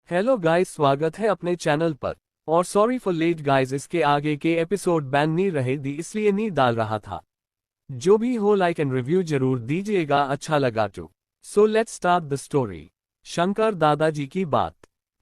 Hello guys, स्वागत है अपने चैनल पर। और सॉरी फॉर लेट गाइस, इसके आगे के एपिसोड बैन नहीं रहे दी इसलिए नहीं डाल रहा था। जो भी हो लाइक एंड रिव्यू जरूर दीजिएगा अच्छा लगा तो। So let's start the story. Shankar दादाजी की बात।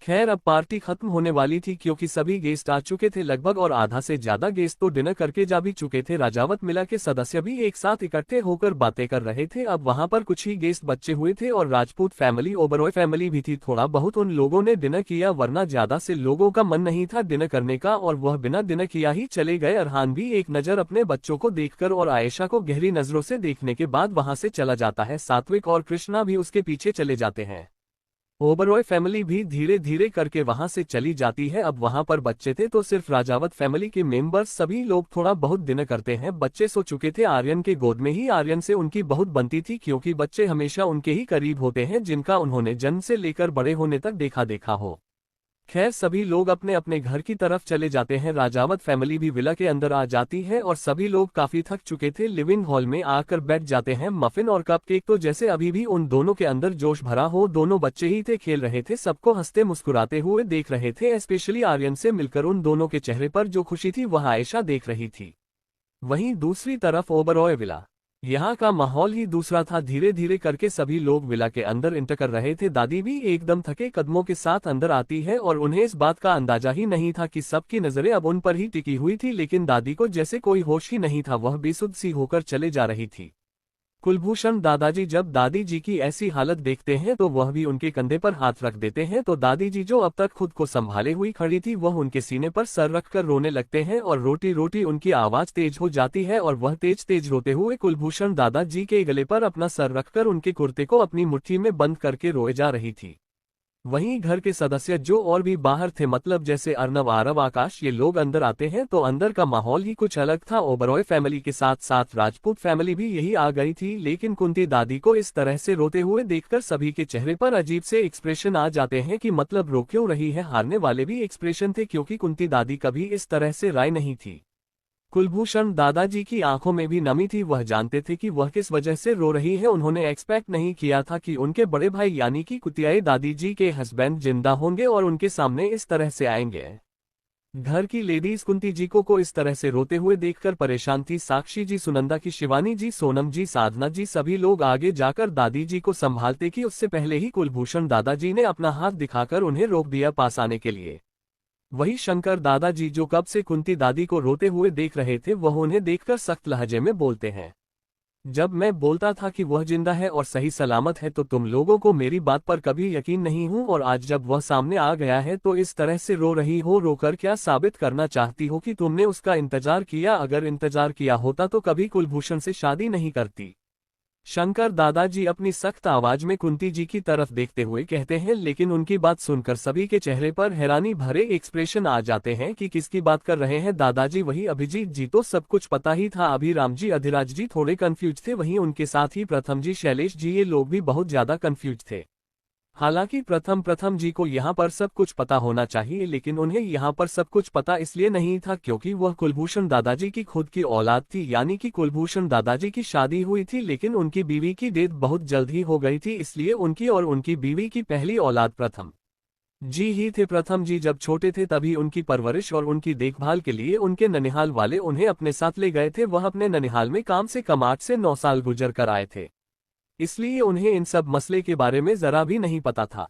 खैर अब पार्टी खत्म होने वाली थी क्योंकि सभी गेस्ट आ चुके थे लगभग, और आधा से ज्यादा गेस्ट तो डिनर करके जा भी चुके थे। राजावत मिला के सदस्य भी एक साथ इकट्ठे होकर बातें कर रहे थे। अब वहां पर कुछ ही गेस्ट बचे हुए थे और राजपूत फैमिली ओबरॉय फैमिली भी थी। थोड़ा बहुत उन लोगों ने डिनर किया, वरना ज्यादा से लोगों का मन नहीं था डिनर करने का, और वह बिना डिनर किया ही चले गए। अरहान भी एक नजर अपने बच्चों को देखकर और आयशा को गहरी नजरों से देखने के बाद वहां से चला जाता है। सात्विक और कृष्णा भी उसके पीछे चले जाते हैं। ओबरॉय फैमिली भी धीरे धीरे करके वहां से चली जाती है। अब वहां पर बच्चे थे तो सिर्फ राजावत फैमिली के मेंबर्स, सभी लोग थोड़ा बहुत डिनर करते हैं। बच्चे सो चुके थे आर्यन के गोद में ही। आर्यन से उनकी बहुत बनती थी क्योंकि बच्चे हमेशा उनके ही करीब होते हैं जिनका उन्होंने जन्म से लेकर बड़े होने तक देखा हो। खैर सभी लोग अपने अपने घर की तरफ चले जाते हैं। राजावत फैमिली भी विला के अंदर आ जाती है और सभी लोग काफी थक चुके थे लिविंग हॉल में आकर बैठ जाते हैं। मफिन और कपकेक तो जैसे अभी भी उन दोनों के अंदर जोश भरा हो। दोनों बच्चे ही थे, खेल रहे थे, सबको हंसते मुस्कुराते हुए देख रहे थे। स्पेशली आर्यन से मिलकर उन दोनों के चेहरे पर जो खुशी थी वह आयशा देख रही थी। वहीं दूसरी तरफ ओबरॉय विला, यहाँ का माहौल ही दूसरा था। धीरे धीरे करके सभी लोग विला के अंदर इंटर कर रहे थे। दादी भी एकदम थके कदमों के साथ अंदर आती है और उन्हें इस बात का अंदाजा ही नहीं था कि सबकी नजरें अब उन पर ही टिकी हुई थी। लेकिन दादी को जैसे कोई होश ही नहीं था, वह बेसुध सी होकर चले जा रही थी। कुलभूषण दादाजी जब दादी जी की ऐसी हालत देखते हैं तो वह भी उनके कंधे पर हाथ रख देते हैं। तो दादी जी जो अब तक खुद को संभाले हुई खड़ी थी वह उनके सीने पर सर रखकर रोने लगते हैं और रोटी रोटी उनकी आवाज तेज हो जाती है और वह तेज तेज रोते हुए कुलभूषण दादाजी के गले पर अपना सर रखकर उनके कुर्ते को अपनी मुट्ठी में बंद करके रोए जा रही थी। वहीं घर के सदस्य जो और भी बाहर थे, मतलब जैसे अर्नव, आरव, आकाश, ये लोग अंदर आते हैं तो अंदर का माहौल ही कुछ अलग था। ओबरॉय फैमिली के साथ साथ राजपूत फैमिली भी यही आ गई थी। लेकिन कुंती दादी को इस तरह से रोते हुए देखकर सभी के चेहरे पर अजीब से एक्सप्रेशन आ जाते हैं कि मतलब रो क्यों रही है। हारने वाले भी एक्सप्रेशन थे क्योंकि कुंती दादी कभी इस तरह से राय नहीं थी। कुलभूषण दादाजी की आंखों में भी नमी थी, वह जानते थे कि वह किस वजह से रो रही है। उन्होंने एक्सपेक्ट नहीं किया था कि उनके बड़े भाई यानी कि कुतियाई दादी जी के हस्बैंड जिंदा होंगे और उनके सामने इस तरह से आएंगे। घर की लेडीज कुंती जी को इस तरह से रोते हुए देखकर परेशान थी। साक्षी जी, सुनंदा की, शिवानी जी, सोनम जी, साधना जी, सभी लोग आगे जाकर दादी जी को संभालते कि उससे पहले ही कुलभूषण दादाजी ने अपना हाथ दिखाकर उन्हें रोक दिया पास आने के लिए। वही शंकर दादाजी जो कब से कुंती दादी को रोते हुए देख रहे थे वह उन्हें देखकर सख्त लहजे में बोलते हैं, जब मैं बोलता था कि वह जिंदा है और सही सलामत है तो तुम लोगों को मेरी बात पर कभी यकीन नहीं हूं, और आज जब वह सामने आ गया है तो इस तरह से रो रही हो। रोकर क्या साबित करना चाहती हो कि तुमने उसका इंतजार किया? अगर इंतजार किया होता तो कभी कुलभूषण से शादी नहीं करती। शंकर दादाजी अपनी सख्त आवाज में कुंती जी की तरफ देखते हुए कहते हैं। लेकिन उनकी बात सुनकर सभी के चेहरे पर हैरानी भरे एक्सप्रेशन आ जाते हैं कि किसकी बात कर रहे हैं दादाजी। वही अभिजीत जी तो सब कुछ पता ही था, अभिराम जी, अधिराज जी थोड़े कंफ्यूज थे। वहीं उनके साथ ही प्रथम जी, शैलेश जी, ये लोग भी बहुत ज्यादा कंफ्यूज थे। हालांकि प्रथम जी को यहाँ पर सब कुछ पता होना चाहिए, लेकिन उन्हें यहाँ पर सब कुछ पता इसलिए नहीं था क्योंकि वह कुलभूषण दादाजी की खुद की औलाद थी। यानी कि कुलभूषण दादाजी की शादी हुई थी लेकिन उनकी बीवी की डेथ बहुत जल्द ही हो गई थी, इसलिए उनकी और उनकी बीवी की पहली औलाद प्रथम जी ही थे। प्रथम जी जब छोटे थे तभी उनकी परवरिश और उनकी देखभाल के लिए उनके ननिहाल वाले उन्हें अपने साथ ले गए थे। वह अपने ननिहाल में काम से कम 8 से 9 साल गुजर कर आए थे, इसलिए उन्हें इन सब मसले के बारे में जरा भी नहीं पता था।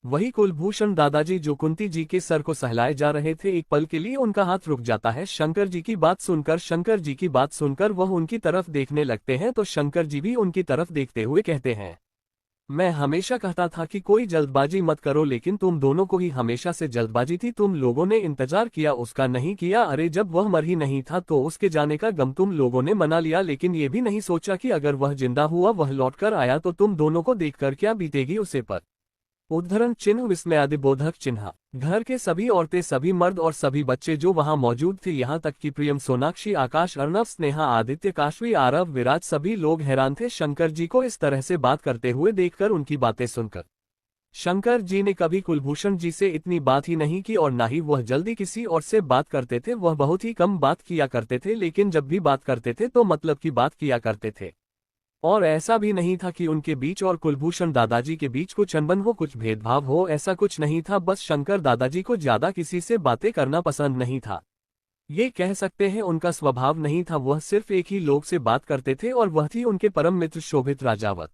वही कुलभूषण दादाजी जो कुंती जी के सर को सहलाए जा रहे थे, एक पल के लिए उनका हाथ रुक जाता है। शंकर जी की बात सुनकर वह उनकी तरफ देखने लगते हैं तो शंकर जी भी उनकी तरफ देखते हुए कहते हैं, मैं हमेशा कहता था कि कोई जल्दबाजी मत करो, लेकिन तुम दोनों को ही हमेशा से जल्दबाजी थी। तुम लोगों ने इंतजार किया, उसका नहीं किया। अरे जब वह मर ही नहीं था तो उसके जाने का गम तुम लोगों ने मना लिया, लेकिन ये भी नहीं सोचा कि अगर वह जिंदा हुआ, वह लौटकर आया तो तुम दोनों को देखकर क्या बीतेगी उसे पर। उद्धरण चिन्ह विस्मयादिबोधक चिन्ह। घर के सभी औरतें, सभी मर्द और सभी बच्चे जो वहां मौजूद थे, यहाँ तक कि प्रियम, सोनाक्षी, आकाश, अर्णव, स्नेहा, आदित्य, काशवी, आरव, विराज, सभी लोग हैरान थे शंकर जी को इस तरह से बात करते हुए देखकर, उनकी बातें सुनकर। शंकर जी ने कभी कुलभूषण जी से इतनी बात ही नहीं की और ना ही वह जल्दी किसी और से बात करते थे। वह बहुत ही कम बात किया करते थे, लेकिन जब भी बात करते थे तो मतलब की बात किया करते थे। और ऐसा भी नहीं था कि उनके बीच और कुलभूषण दादाजी के बीच कुछ अनबन हो, कुछ भेदभाव हो, ऐसा कुछ नहीं था। बस शंकर दादाजी को ज्यादा किसी से बातें करना पसंद नहीं था। ये कह सकते हैं उनका स्वभाव नहीं था, वह सिर्फ एक ही लोग से बात करते थे और वह थी उनके परम मित्र शोभित राजावत।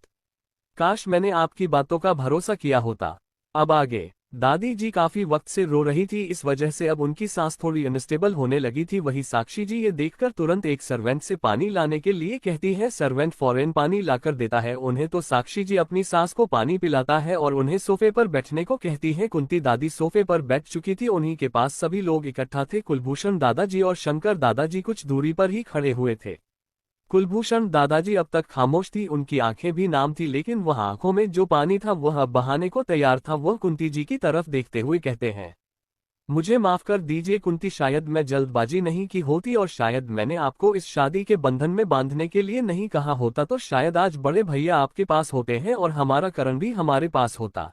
काश मैंने आपकी बातों का भरोसा किया होता। अब आगे। दादी जी काफी वक्त से रो रही थी, इस वजह से अब उनकी सांस थोड़ी अनस्टेबल होने लगी थी। वही साक्षी जी ये देखकर तुरंत एक सर्वेंट से पानी लाने के लिए कहती है। सर्वेंट फौरन पानी लाकर देता है उन्हें, तो साक्षी जी अपनी सास को पानी पिलाता है और उन्हें सोफे पर बैठने को कहती है। कुंती दादी सोफे पर बैठ चुकी थी, उन्हीं के पास सभी लोग इकट्ठा थे। कुलभूषण दादाजी और शंकर दादाजी कुछ दूरी पर ही खड़े हुए थे। कुलभूषण दादाजी अब तक खामोश थी, उनकी आंखें भी नाम थी, लेकिन वह आंखों में जो पानी था वह अब बहाने को तैयार था। वह कुंती जी की तरफ देखते हुए कहते हैं, मुझे माफ कर दीजिए कुंती, शायद मैं जल्दबाजी नहीं की होती और शायद मैंने आपको इस शादी के बंधन में बांधने के लिए नहीं कहा होता, तो शायद आज बड़े भैया आपके पास होते हैं और हमारा करण भी हमारे पास होता।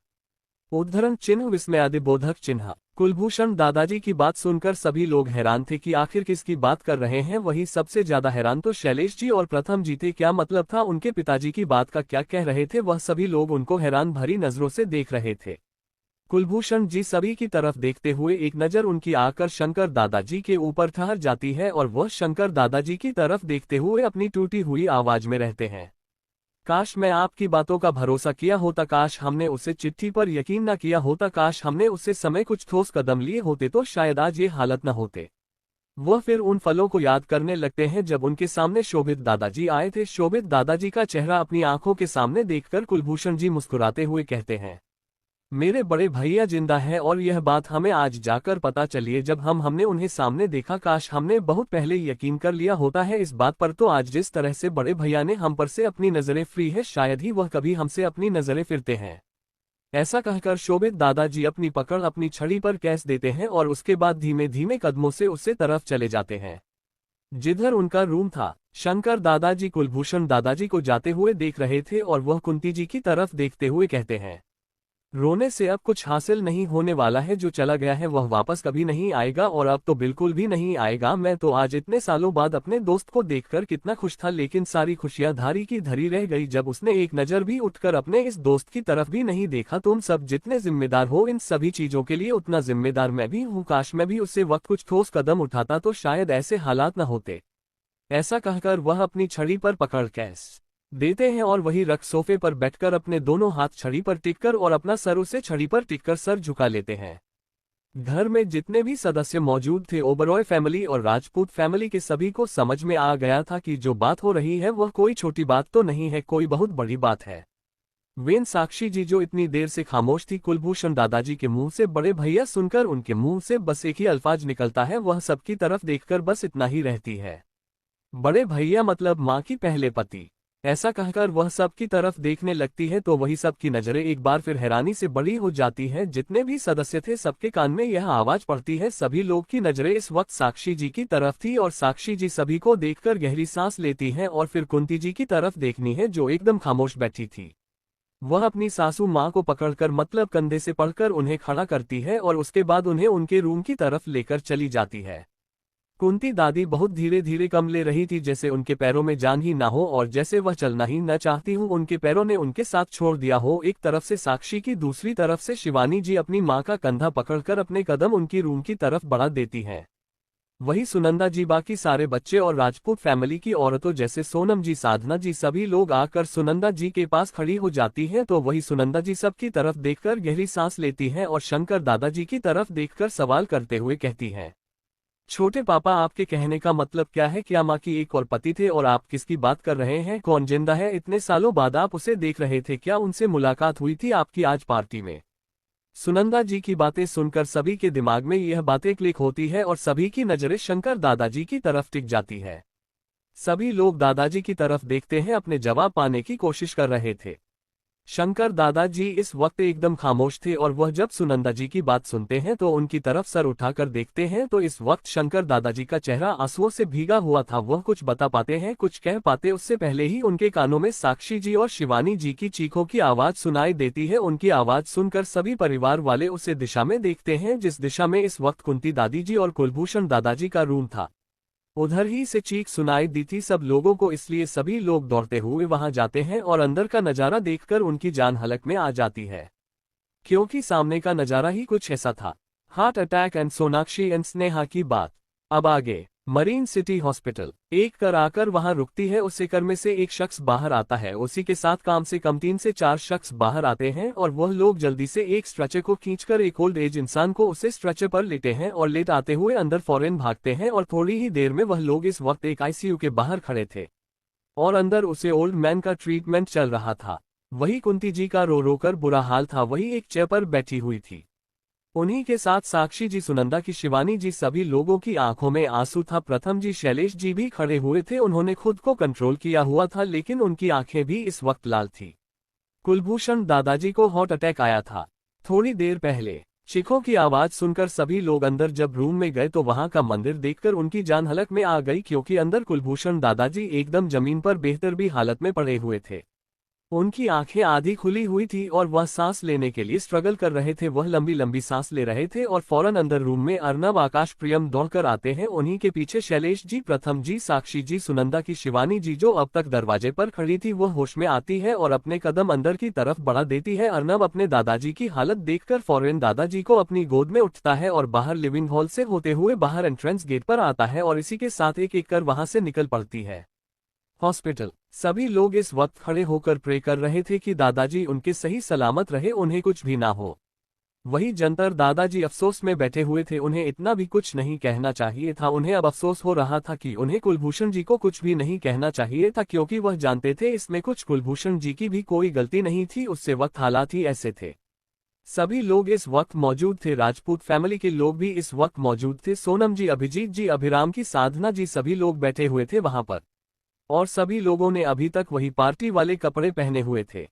उद्धरण चिन्ह विस्मयादिबोधक चिन्ह। कुलभूषण दादाजी की बात सुनकर सभी लोग हैरान थे कि आखिर किसकी बात कर रहे हैं। वही सबसे ज्यादा हैरान तो शैलेश जी और प्रथम जी थे। क्या मतलब था उनके पिताजी की बात का, क्या कह रहे थे वह? सभी लोग उनको हैरान भरी नजरों से देख रहे थे। कुलभूषण जी सभी की तरफ देखते हुए एक नजर उनकी आकर शंकर दादाजी के ऊपर ठहर जाती है और वह शंकर दादाजी की तरफ देखते हुए अपनी टूटी हुई आवाज में रहते हैं, काश मैं आपकी बातों का भरोसा किया होता, काश हमने उसे चिट्ठी पर यकीन न किया होता, काश हमने उससे समय कुछ ठोस कदम लिए होते तो शायद आज ये हालत न होते। वह फिर उन पलों को याद करने लगते हैं जब उनके सामने शोभित दादाजी आए थे। शोभित दादाजी का चेहरा अपनी आंखों के सामने देखकर कुलभूषण जी मुस्कुराते हुए कहते हैं, मेरे बड़े भैया जिंदा है और यह बात हमें आज जाकर पता चली है। जब हमने उन्हें सामने देखा, काश हमने बहुत पहले यकीन कर लिया होता है इस बात पर। तो आज जिस तरह से बड़े भैया ने हम पर से अपनी नजरें फ्री है, शायद ही वह कभी हमसे अपनी नजरें फिरते हैं। ऐसा कहकर शोभित दादाजी अपनी पकड़ अपनी छड़ी पर कैस देते हैं और उसके बाद धीमे धीमे कदमों से उससे तरफ चले जाते हैं जिधर उनका रूम था। शंकर दादाजी कुलभूषण दादाजी को जाते हुए देख रहे थे और वह कुंती जी की तरफ देखते हुए कहते हैं, रोने से अब कुछ हासिल नहीं होने वाला है। जो चला गया है वह वापस कभी नहीं आएगा और अब तो बिल्कुल भी नहीं आएगा। मैं तो आज इतने सालों बाद अपने दोस्त को देखकर कितना खुश था, लेकिन सारी खुशियां धारी की धरी रह गई जब उसने एक नजर भी उठकर अपने इस दोस्त की तरफ भी नहीं देखा। तुम सब जितने जिम्मेदार हो इन सभी चीजों के लिए, उतना जिम्मेदार मैं भी हूँ। काश मैं भी उससे वक्त कुछ ठोस कदम उठाता तो शायद ऐसे हालात न होते। ऐसा कहकर वह अपनी छड़ी पर पकड़ कैस देते हैं और वही रख सोफे पर बैठकर अपने दोनों हाथ छड़ी पर टिककर और अपना सर उसे छड़ी पर टिककर सर झुका लेते हैं। घर में जितने भी सदस्य मौजूद थे, ओबरॉय फैमिली और राजपूत फैमिली के सभी को समझ में आ गया था कि जो बात हो रही है वह कोई छोटी बात तो नहीं है, कोई बहुत बड़ी बात है। वेन साक्षी जी जो इतनी देर से खामोश थी, कुलभूषण दादाजी के मुंह से बड़े भैया सुनकर उनके मुंह से बस एक ही अल्फाज निकलता है, वह सबकी तरफ देखकर बस इतना ही रहती है, बड़े भैया मतलब माँ की पहले पति। ऐसा कहकर वह सबकी तरफ देखने लगती है तो वही सबकी नजरें एक बार फिर हैरानी से बड़ी हो जाती है। जितने भी सदस्य थे सबके कान में यह आवाज पड़ती है। सभी लोग की नजरें इस वक्त साक्षी जी की तरफ थी और साक्षी जी सभी को देखकर गहरी सांस लेती हैं और फिर कुंती जी की तरफ देखनी है जो एकदम खामोश बैठी थी। वह अपनी सासू माँ को पकड़कर मतलब कंधे से पकड़कर उन्हें खड़ा करती है और उसके बाद उन्हें उनके रूम की तरफ लेकर चली जाती है। कुंती दादी बहुत धीरे धीरे कम ले रही थी, जैसे उनके पैरों में जान ही ना हो और जैसे वह चलना ही न चाहती हूँ। उनके पैरों ने उनके साथ छोड़ दिया हो। एक तरफ से साक्षी की, दूसरी तरफ से शिवानी जी अपनी माँ का कंधा पकड़कर अपने कदम उनकी रूम की तरफ बढ़ा देती हैं। वही सुनंदा जी, बाकी सारे बच्चे और राजपूत फैमिली की औरतों जैसे सोनम जी, साधना जी, सभी लोग आकर सुनंदा जी के पास खड़ी हो जाती हैं। तो वही सुनंदा जी सबकी तरफ देखकर गहरी सांस लेती हैं और शंकर दादाजी की तरफ देखकर सवाल करते हुए कहती हैं, छोटे पापा आपके कहने का मतलब क्या है? क्या माँ की एक और पति थे और आप किसकी बात कर रहे हैं? कौन जिंदा है? इतने सालों बाद आप उसे देख रहे थे, क्या उनसे मुलाकात हुई थी आपकी आज पार्टी में? सुनंदा जी की बातें सुनकर सभी के दिमाग में यह बातें क्लिक होती है और सभी की नजरें शंकर दादाजी की तरफ टिक जाती है। सभी लोग दादाजी की तरफ देखते हैं, अपने जवाब पाने की कोशिश कर रहे थे। शंकर दादाजी इस वक्त एकदम खामोश थे और वह जब सुनंदा जी की बात सुनते हैं तो उनकी तरफ सर उठाकर देखते हैं तो इस वक्त शंकर दादाजी का चेहरा आंसुओं से भीगा हुआ था। वह कुछ बता पाते हैं, कुछ कह पाते उससे पहले ही उनके कानों में साक्षी जी और शिवानी जी की चीखों की आवाज सुनाई देती है। उनकी आवाज सुनकर सभी परिवार वाले उसे दिशा में देखते हैं जिस दिशा में इस वक्त कुंती दादी जी और कुलभूषण दादाजी का रूम था। उधर ही से चीख सुनाई दी थी सब लोगों को, इसलिए सभी लोग दौड़ते हुए वहां जाते हैं और अंदर का नजारा देखकर उनकी जान हलक में आ जाती है, क्योंकि सामने का नजारा ही कुछ ऐसा था। Heart attack and Sonakshi and Sneha की बात। अब आगे मरीन सिटी हॉस्पिटल। एक कार आकर वहां रुकती है, उस कार में से एक शख्स बाहर आता है, उसी के साथ कम से कम 3 से 4 शख्स बाहर आते हैं और वह लोग जल्दी से एक स्ट्रेचर को खींचकर एक ओल्ड एज इंसान को उसे स्ट्रेचर पर लेते हैं और लेट आते हुए अंदर फौरन भागते हैं। और थोड़ी ही देर में वह लोग इस वक्त एक आईसीयू के बाहर खड़े थे और अंदर उसे ओल्ड मैन का ट्रीटमेंट चल रहा था। वही कुंती जी का रो रो कर बुरा हाल था, वही एक चेयर पर बैठी हुई थी। उन्हीं के साथ साक्षी जी, सुनंदा की शिवानी जी, सभी लोगों की आंखों में आंसू था। प्रथम जी, शैलेश जी भी खड़े हुए थे, उन्होंने खुद को कंट्रोल किया हुआ था लेकिन उनकी आंखें भी इस वक्त लाल थी। कुलभूषण दादाजी को हार्ट अटैक आया था थोड़ी देर पहले। चीखों की आवाज सुनकर सभी लोग अंदर जब रूम में गए तो वहां का मंदिर देखकर उनकी जान हलक में आ गई, क्योंकि अंदर कुलभूषण दादाजी एकदम जमीन पर बेहतर भी हालत में पड़े हुए थे। उनकी आंखें आधी खुली हुई थी और वह सांस लेने के लिए स्ट्रगल कर रहे थे, वह लंबी लंबी सांस ले रहे थे। और फौरन अंदर रूम में अर्नब, आकाश, प्रियम दौड़कर आते हैं। उन्हीं के पीछे शैलेश जी, प्रथम जी, साक्षी जी, सुनंदा की शिवानी जी जो अब तक दरवाजे पर खड़ी थी वह होश में आती है और अपने कदम अंदर की तरफ बढ़ा देती है। अर्नब अपने दादाजी की हालत देखकर फौरन दादाजी को अपनी गोद में उठता है और बाहर लिविंग हॉल से होते हुए बाहर एंट्रेंस गेट पर आता है और इसी के साथ एक एक कर वहां से निकल पड़ती है। हॉस्पिटल। सभी लोग इस वक्त खड़े होकर प्रे कर रहे थे कि दादाजी उनके सही सलामत रहे, उन्हें कुछ भी ना हो। वही जंतर दादाजी अफसोस में बैठे हुए थे, उन्हें इतना भी कुछ नहीं कहना चाहिए था। उन्हें अब अफसोस हो रहा था कि उन्हें कुलभूषण जी को कुछ भी नहीं कहना चाहिए था, क्योंकि वह जानते थे इसमें कुछ कुलभूषण जी की भी कोई गलती नहीं थी, उससे वक्त हालात ही ऐसे थे। सभी लोग इस वक्त मौजूद थे, राजपूत फैमिली के लोग भी इस वक्त मौजूद थे। सोनम जी, अभिजीत जी, अभिराम की, साधना जी, सभी लोग बैठे हुए थे वहां पर और सभी लोगों ने अभी तक वही पार्टी वाले कपड़े पहने हुए थे,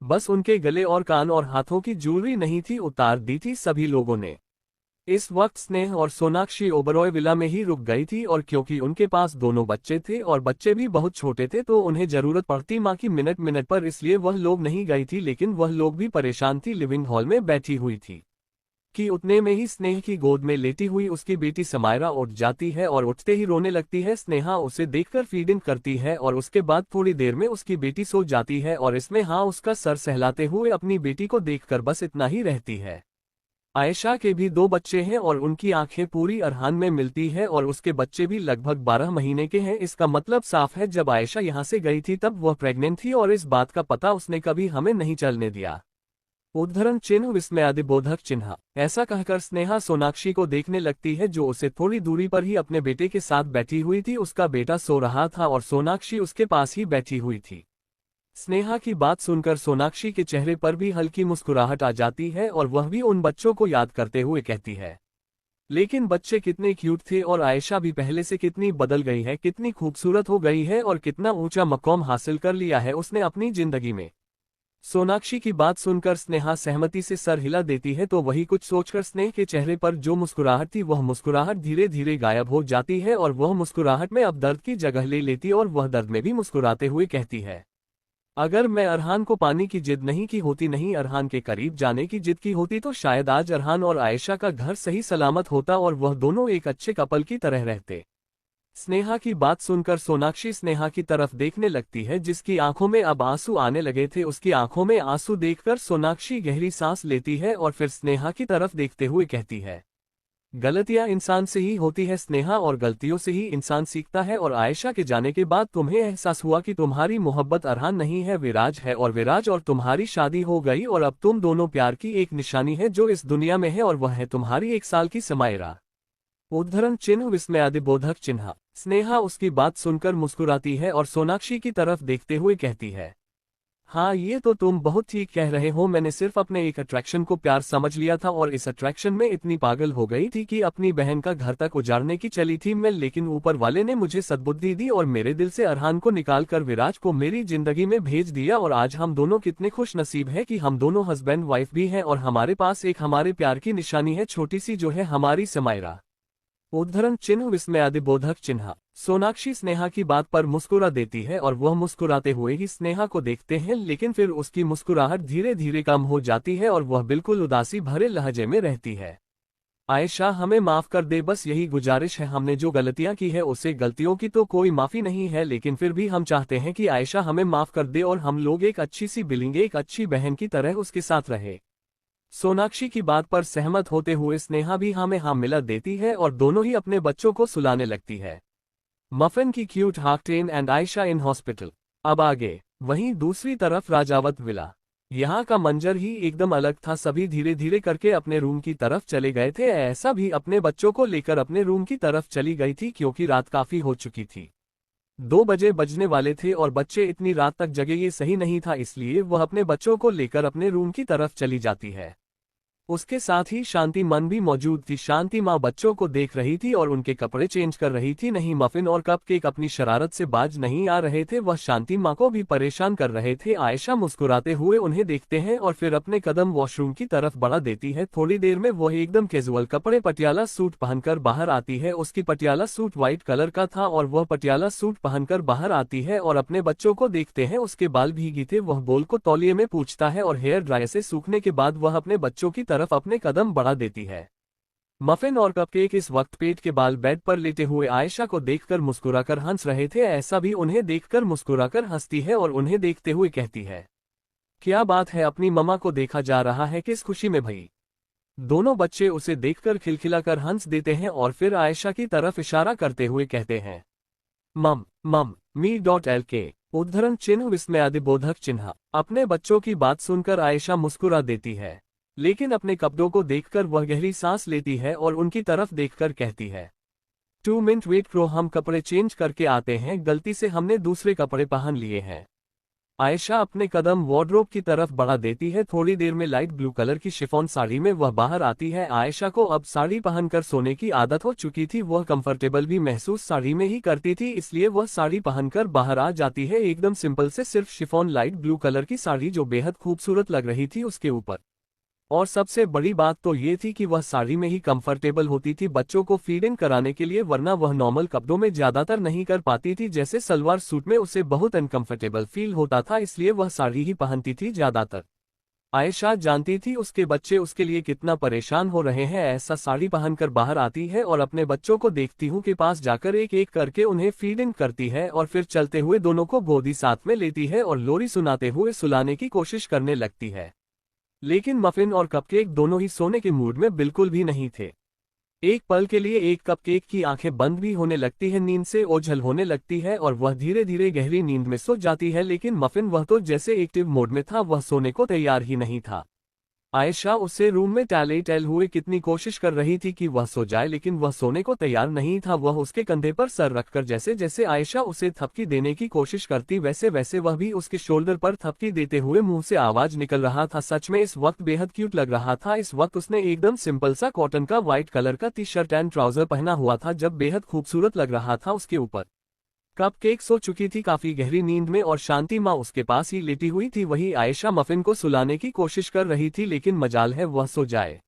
बस उनके गले और कान और हाथों की ज्वेलरी नहीं थी, उतार दी थी सभी लोगों ने। इस वक्त स्नेह और सोनाक्षी ओबरॉय विला में ही रुक गई थी और क्योंकि उनके पास दोनों बच्चे थे और बच्चे भी बहुत छोटे थे तो उन्हें जरूरत पड़ती माँ की मिनट मिनट पर, इसलिए वह लोग नहीं गई थी। लेकिन वह लोग भी परेशान थी, लिविंग हॉल में बैठी हुई थी कि उतने में ही स्नेह की गोद में लेटी हुई उसकी बेटी समायरा उठ जाती है और उठते ही रोने लगती है। स्नेहा उसे देखकर फीडिंग करती है और उसके बाद थोड़ी देर में उसकी बेटी सो जाती है और इसमें हाँ उसका सर सहलाते हुए अपनी बेटी को देखकर बस इतना ही रहती है। आयशा के भी 2 बच्चे हैं और उनकी आंखें पूरी अरहान में मिलती है और उसके बच्चे भी लगभग 12 महीने के हैं। इसका मतलब साफ है जब आयशा यहाँ से गई थी तब वह प्रेग्नेंट थी और इस बात का पता उसने कभी हमें नहीं चलने दिया। उद्धरण चिन्ह, विस्मयादिबोधक चिन्ह। ऐसा कहकर स्नेहा सोनाक्षी को देखने लगती है जो उसे थोड़ी दूरी पर ही अपने बेटे के साथ बैठी हुई थी। उसका बेटा सो रहा था और सोनाक्षी उसके पास ही बैठी हुई थी। स्नेहा की बात सुनकर सोनाक्षी के चेहरे पर भी हल्की मुस्कुराहट आ जाती है और वह भी उन बच्चों को याद करते हुए कहती है, लेकिन बच्चे कितने क्यूट थे और आयशा भी पहले से कितनी बदल गई है, कितनी खूबसूरत हो गई है और कितना ऊंचा मकाम हासिल कर लिया है उसने अपनी जिंदगी में। सोनाक्षी की बात सुनकर स्नेहा सहमति से सर हिला देती है तो वही कुछ सोचकर स्नेह के चेहरे पर जो मुस्कुराहट थी वह मुस्कुराहट धीरे धीरे गायब हो जाती है और वह मुस्कुराहट में अब दर्द की जगह ले लेती और वह दर्द में भी मुस्कुराते हुए कहती है, अगर मैं अरहान को पाने की जिद नहीं की होती, नहीं अरहान के करीब जाने की जिद की होती तो शायद आज अरहान और आयशा का घर सही सलामत होता और वह दोनों एक अच्छे कपल की तरह रहते। स्नेहा की बात सुनकर सोनाक्षी स्नेहा की तरफ देखने लगती है जिसकी आंखों में अब आंसू आने लगे थे। उसकी आंखों में आंसू देखकर सोनाक्षी गहरी सांस लेती है और फिर स्नेहा की तरफ देखते हुए कहती है, गलतियां इंसान से ही होती है स्नेहा और गलतियों से ही इंसान सीखता है। और आयशा के जाने के बाद तुम्हें एहसास हुआ कि तुम्हारी मोहब्बत अरहान नहीं है, विराज है और विराज और तुम्हारी शादी हो गई और अब तुम दोनों प्यार की एक निशानी है जो इस दुनिया में है और वह है तुम्हारी 1 साल की समायरा। उद्धरण चिन्ह, विस्मयादिबोधक चिन्ह। स्नेहा उसकी बात सुनकर मुस्कुराती है और सोनाक्षी की तरफ देखते हुए कहती है, हाँ ये तो तुम बहुत ठीक कह रहे हो, मैंने सिर्फ अपने एक अट्रैक्शन को प्यार समझ लिया था और इस अट्रैक्शन में इतनी पागल हो गई थी कि अपनी बहन का घर तक उजाड़ने की चली थी मैं, लेकिन ऊपर वाले ने मुझे सद्बुद्धि दी और मेरे दिल से अरहान को निकाल कर विराज को मेरी जिंदगी में भेज दिया और आज हम दोनों कितने खुश नसीब है कि हम दोनों हस्बैंड वाइफ भी हैं और हमारे पास एक हमारे प्यार की निशानी है, छोटी सी जो है हमारी समायरा। उद्धरण चिन्ह, विस्मयादिबोधक चिन्ह। सोनाक्षी स्नेहा की बात पर मुस्कुरा देती है और वह मुस्कुराते हुए ही स्नेहा को देखते हैं, लेकिन फिर उसकी मुस्कुराहट धीरे धीरे कम हो जाती है और वह बिल्कुल उदासी भरे लहजे में रहती है। आयशा हमें माफ कर दे, बस यही गुजारिश है, हमने जो गलतियां की है उससे गलतियों की तो कोई माफी नहीं है, लेकिन फिर भी हम चाहते हैं कि आयशा हमें माफ कर दे और हम लोग एक अच्छी सी बिलिंग, एक अच्छी बहन की तरह उसके साथ रहे। सोनाक्षी की बात पर सहमत होते हुए स्नेहा भी हमें हाँ मिला देती है और दोनों ही अपने बच्चों को सुलाने लगती है। मफिन की क्यूट हाकटेन एंड आयशा इन हॉस्पिटल। अब आगे वहीं दूसरी तरफ राजावत विला। यहाँ का मंजर ही एकदम अलग था, सभी धीरे धीरे करके अपने रूम की तरफ चले गए थे। ऐसा भी अपने बच्चों को लेकर अपने रूम की तरफ चली गई थी क्योंकि रात काफी हो चुकी थी। 2 बजे बजने वाले थे और बच्चे इतनी रात तक जगे ये सही नहीं था, इसलिए वह अपने बच्चों को लेकर अपने रूम की तरफ चली जाती है। उसके साथ ही शांति मन भी मौजूद थी। शांति माँ बच्चों को देख रही थी और उनके कपड़े चेंज कर रही थी। नहीं, मफिन और कपकेक अपनी शरारत से बाज नहीं आ रहे थे, वह शांति माँ को भी परेशान कर रहे थे। आयशा मुस्कुराते हुए उन्हें देखते हैं और फिर अपने कदम वॉशरूम की तरफ बढ़ा देती है। थोड़ी देर में वह एकदम कैजुअल कपड़े पटियाला सूट पहनकर बाहर आती है। उसकी पटियाला सूट व्हाइट कलर का था और वह पटियाला सूट पहनकर बाहर आती है और अपने बच्चों को देखते हैं। उसके बाल भीगी थे, वह बोल को तौलिए में पूछता है और हेयर ड्रायर से सूखने के बाद वह अपने बच्चों की तरफ अपने कदम बढ़ा देती है। मफिन और कपकेक इस वक्त पेट के बाल बेड पर लेटे हुए आयशा को देखकर मुस्कुराकर हंस रहे थे। ऐसा भी उन्हें देखकर मुस्कुराकर हंसती है और उन्हें देखते हुए कहती है, क्या बात है, अपनी मम्मा को देखा जा रहा है, किस खुशी में भई। दोनों बच्चे उसे देखकर खिलखिलाकर हंस देते हैं और फिर आयशा की तरफ इशारा करते हुए कहते हैं, मम मम मी.lk उद्धरण चिन्ह विस्मयादिबोधक चिन्ह। अपने बच्चों की बात सुनकर आयशा मुस्कुरा देती है, लेकिन अपने कपड़ों को देखकर वह गहरी सांस लेती है और उनकी तरफ देखकर कहती है, 2 मिनट वेट करो, हम कपड़े चेंज करके आते हैं, गलती से हमने दूसरे कपड़े पहन लिए हैं। आयशा अपने कदम वार्डरोब की तरफ बढ़ा देती है। थोड़ी देर में लाइट ब्लू कलर की शिफॉन साड़ी में वह बाहर आती है। आयशा को अब साड़ी पहनकर सोने की आदत हो चुकी थी, वह कंफर्टेबल भी महसूस साड़ी में ही करती थी, इसलिए वह साड़ी पहनकर बाहर आ जाती है। एकदम सिंपल से सिर्फ शिफॉन लाइट ब्लू कलर की साड़ी जो बेहद खूबसूरत लग रही थी उसके ऊपर। और सबसे बड़ी बात तो ये थी कि वह साड़ी में ही कंफर्टेबल होती थी बच्चों को फीड इन कराने के लिए, वरना वह नॉर्मल कपड़ों में ज्यादातर नहीं कर पाती थी। जैसे सलवार सूट में उसे बहुत अनकंफर्टेबल फील होता था, इसलिए वह साड़ी ही पहनती थी ज्यादातर। आयशा जानती थी उसके बच्चे उसके लिए कितना परेशान हो रहे हैं। ऐसा साड़ी पहनकर बाहर आती है और अपने बच्चों को देखती हूँ के पास जाकर एक एक करके उन्हें फीड इन करती है और फिर चलते हुए दोनों को गोदी साथ में लेती है और लोरी सुनाते हुए सुलाने की कोशिश करने लगती है। लेकिन मफिन और कपकेक दोनों ही सोने के मूड में बिल्कुल भी नहीं थे। एक पल के लिए एक कपकेक की आंखें बंद भी होने लगती है, नींद से ओझल होने लगती है और वह धीरे धीरे गहरी नींद में सो जाती है। लेकिन मफिन वह तो जैसे एक्टिव मोड में था, वह सोने को तैयार ही नहीं था। आयशा उससे रूम में टैल हुए कितनी कोशिश कर रही थी कि वह सो जाए, लेकिन वह सोने को तैयार नहीं था। वह उसके कंधे पर सर रखकर जैसे जैसे आयशा उसे थपकी देने की कोशिश करती वैसे वैसे वह भी उसके शोल्डर पर थपकी देते हुए मुंह से आवाज निकल रहा था। सच में इस वक्त बेहद क्यूट लग रहा था। इस वक्त उसने एकदम सिंपल सा कॉटन का व्हाइट कलर का टी शर्ट एंड ट्राउजर पहना हुआ था, जब बेहद खूबसूरत लग रहा था उसके ऊपर। कपकेक सो चुकी थी काफी गहरी नींद में और शांति माँ उसके पास ही लेटी हुई थी। वही आयशा मफिन को सुलाने की कोशिश कर रही थी, लेकिन मजाल है वह सो जाए।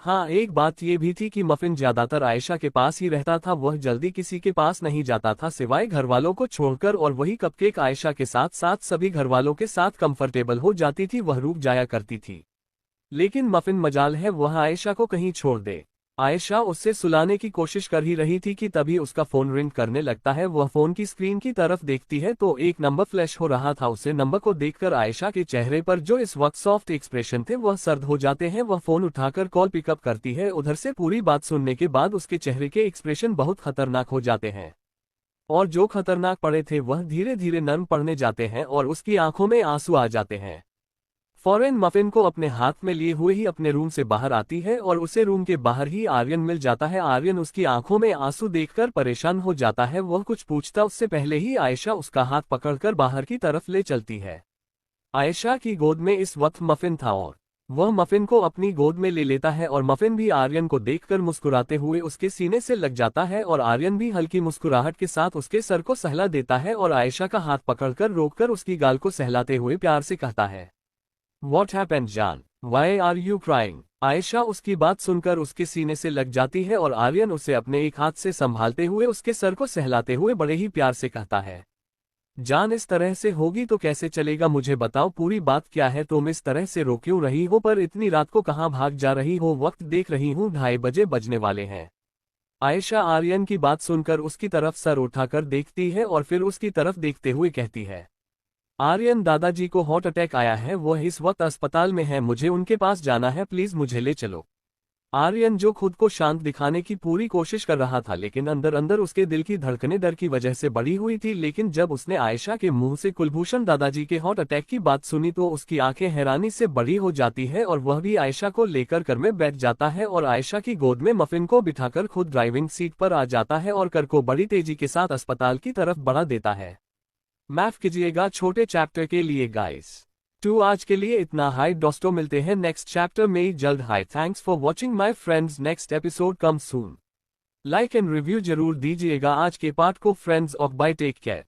हाँ, एक बात ये भी थी कि मफिन ज्यादातर आयशा के पास ही रहता था, वह जल्दी किसी के पास नहीं जाता था सिवाय घरवालों को छोड़कर। और वही कपकेक आयशा के साथ साथ सभी घरवालों के साथ कंफर्टेबल हो जाती थी, वह रुक जाया करती थी। लेकिन मफिन मजाल है वह आयशा को कहीं छोड़ दे। आयशा उससे सुलाने की कोशिश कर ही रही थी कि तभी उसका फोन रिंग करने लगता है। वह फोन की स्क्रीन की तरफ देखती है तो एक नंबर फ्लैश हो रहा था। उसे नंबर को देखकर आयशा के चेहरे पर जो इस वक्त सॉफ्ट एक्सप्रेशन थे वह सर्द हो जाते हैं। वह फोन उठाकर कॉल पिकअप करती है। उधर से पूरी बात सुनने के बाद उसके चेहरे के एक्सप्रेशन बहुत खतरनाक हो जाते हैं और जो खतरनाक पड़े थे वह धीरे धीरे नर्म पड़ने जाते हैं और उसकी आंखों में आंसू आ जाते हैं। फौरन मफिन को अपने हाथ में लिए हुए ही अपने रूम से बाहर आती है और उसे रूम के बाहर ही आर्यन मिल जाता है। आर्यन उसकी आंखों में आंसू देखकर परेशान हो जाता है। वह कुछ पूछता उससे पहले ही आयशा उसका हाथ पकड़कर बाहर की तरफ ले चलती है। आयशा की गोद में इस वक्त मफिन था और वह मफिन को अपनी गोद में ले लेता है और मफिन भी आर्यन को देखकर मुस्कुराते हुए उसके सीने से लग जाता है और आर्यन भी हल्की मुस्कुराहट के साथ उसके सर को सहला देता है और आयशा का हाथ पकड़कर रोककर उसकी गाल को सहलाते हुए प्यार से कहता है, What happened, जान? Why are you crying? Ayesha उसकी बात सुनकर उसके सीने से लग जाती है और आर्यन उसे अपने एक हाथ से संभालते हुए उसके सर को सहलाते हुए बड़े ही प्यार से कहता है, जान इस तरह से होगी तो कैसे चलेगा, मुझे बताओ पूरी बात क्या है, तुम इस तरह से रो क्यों रही हो, पर इतनी रात को कहाँ भाग जा रही हो, वक्त देख रही हूँ 2:30 बजे बजने वाले हैं। आयशा आर्यन की बात सुनकर उसकी तरफ सर उठाकर देखती है और फिर उसकी तरफ देखते हुए कहती है, आर्यन दादाजी को हार्ट अटैक आया है, वह इस वक्त अस्पताल में है, मुझे उनके पास जाना है, प्लीज मुझे ले चलो। आर्यन जो खुद को शांत दिखाने की पूरी कोशिश कर रहा था, लेकिन अंदर अंदर उसके दिल की धड़कनें डर की वजह से बढ़ी हुई थी। लेकिन जब उसने आयशा के मुंह से कुलभूषण दादाजी के हार्ट अटैक की बात सुनी तो उसकी आंखें हैरानी से बड़ी हो जाती है और वह भी आयशा को लेकर कार में बैठ जाता है और आयशा की गोद में मफिन को बिठाकर खुद ड्राइविंग सीट पर आ जाता है और कार को बड़ी तेजी के साथ अस्पताल की तरफ बढ़ा देता है। माफ कीजिएगा छोटे चैप्टर के लिए गाइस। आज के लिए इतना। हाई दोस्तों, मिलते हैं नेक्स्ट चैप्टर में जल्द। High thanks for watching my friends, next episode come soon. Like and review जरूर दीजिएगा आज के पार्ट को फ्रेंड्स। और बाय, टेक केयर।